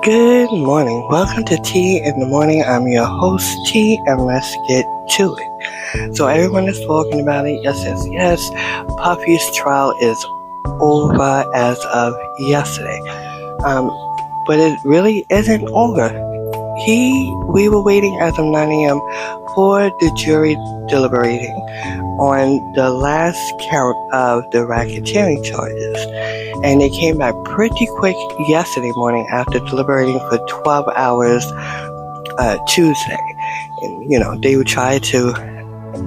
Good morning. Welcome to Tea in the Morning. I'm your host, T, and let's get to it. So everyone is talking about it. Yes. Puffy's trial is over as of yesterday. But it really isn't over. We were waiting as of 9 a.m. for the jury deliberating on the last count of the racketeering charges. And they came back pretty quick yesterday morning after deliberating for 12 hours Tuesday. And, they would try to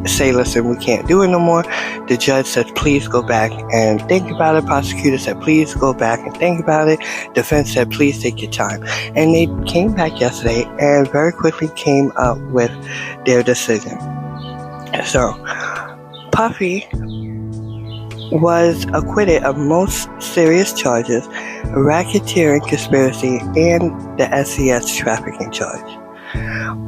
say, listen, we can't do it no more. The judge said, please go back and think about it. Prosecutor said, please go back and think about it. Defense said, please take your time. And they came back yesterday and very quickly came up with their decision. So, Puffy was acquitted of most serious charges, racketeering, conspiracy, and the SES trafficking charge.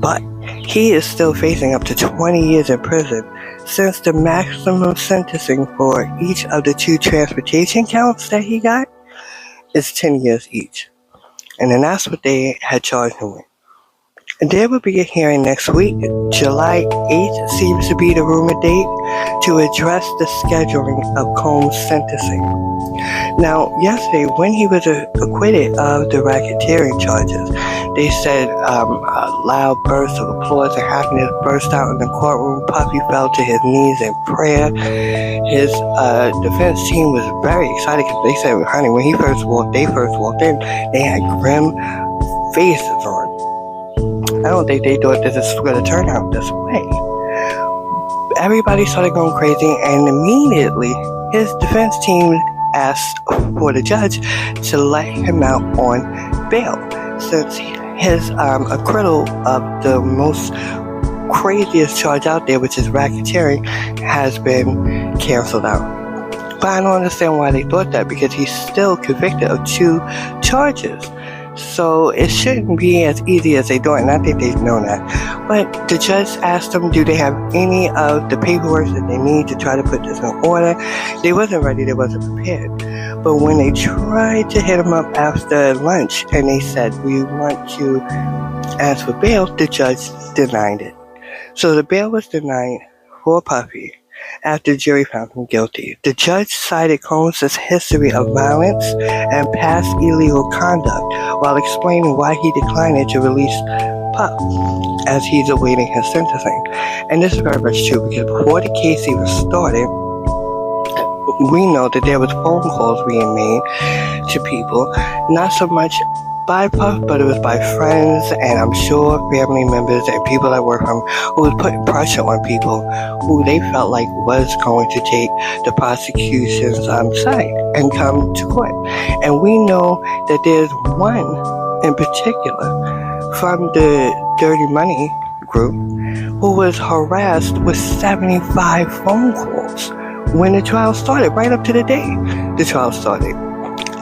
But he is still facing up to 20 years in prison, since the maximum sentencing for each of the two transportation counts that he got is 10 years each. And then that's what they had charged him with. And there will be a hearing next week. July 8th seems to be the rumored date to address the scheduling of Combs' sentencing. Now, yesterday, when he was acquitted of the racketeering charges, they said a loud burst of applause and happiness burst out in the courtroom. Puffy fell to his knees in prayer. His defense team was very excited because they said, honey, when they first walked in, they had grim faces on. I don't think they thought this was going to turn out this way. Everybody started going crazy, and immediately his defense team asked for the judge to let him out on bail, since his acquittal of the most craziest charge out there, which is racketeering, has been canceled out. But I don't understand why they thought that, because he's still convicted of 2 charges. So it shouldn't be as easy as they thought, and I think they've known that. But the judge asked them, do they have any of the paperwork that they need to try to put this in order? They wasn't ready, they wasn't prepared. But when they tried to hit him up after lunch, and they said, we want to ask for bail, the judge denied it. So the bail was denied for Puffy after the jury found him guilty. The judge cited Combs' history of violence and past illegal conduct while explaining why he declined to release Puff as he's awaiting his sentencing. And this is very much true, because before the case even started, we know that there was phone calls being made to people, not so much by Puff, but it was by friends, and I'm sure family members and people that work from who was putting pressure on people who they felt like was going to take the prosecution's side and come to court. And we know that there's one in particular from the Dirty Money group who was harassed with 75 phone calls when the trial started, right up to the day the trial started.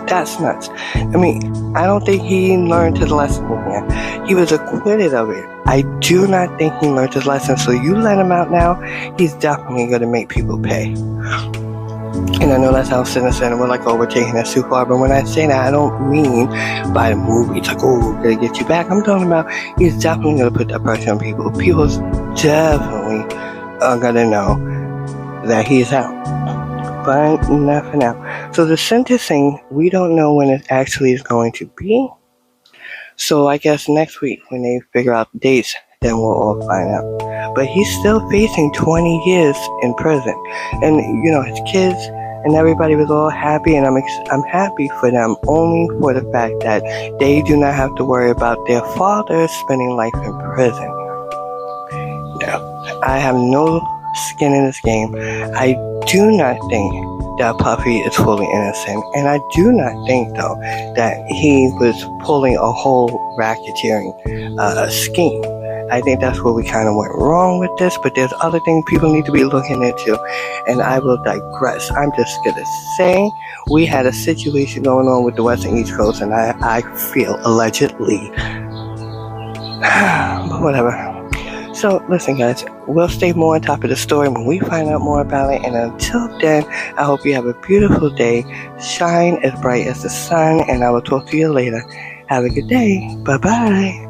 That's nuts. I mean, I don't think he learned his lesson here. He was acquitted of it. I do not think he learned his lesson. So you let him out now, he's definitely going to make people pay. And I know that sounds sinister, and we're like, oh, we're taking this too far. But when I say that, I don't mean by the movies, like, oh, we're going to get you back. I'm talking about he's definitely going to put that pressure on people. People's definitely are going to know that he's out. But not for now. So the sentencing, we don't know when it actually is going to be. So I guess next week, when they figure out the dates, then we'll all find out. But he's still facing 20 years in prison. And, his kids and everybody was all happy, and I'm happy for them, only for the fact that they do not have to worry about their father spending life in prison. No, I have no skin in this game. I do not think that Puffy is fully innocent, and I do not think, though, that he was pulling a whole racketeering scheme. I think that's where we kind of went wrong with this, but there's other things people need to be looking into, and I will digress. I'm just gonna say we had a situation going on with the West and East Coast, and I feel allegedly, but whatever. So, listen, guys, we'll stay more on top of the story when we find out more about it. And until then, I hope you have a beautiful day. Shine as bright as the sun, and I will talk to you later. Have a good day. Bye bye.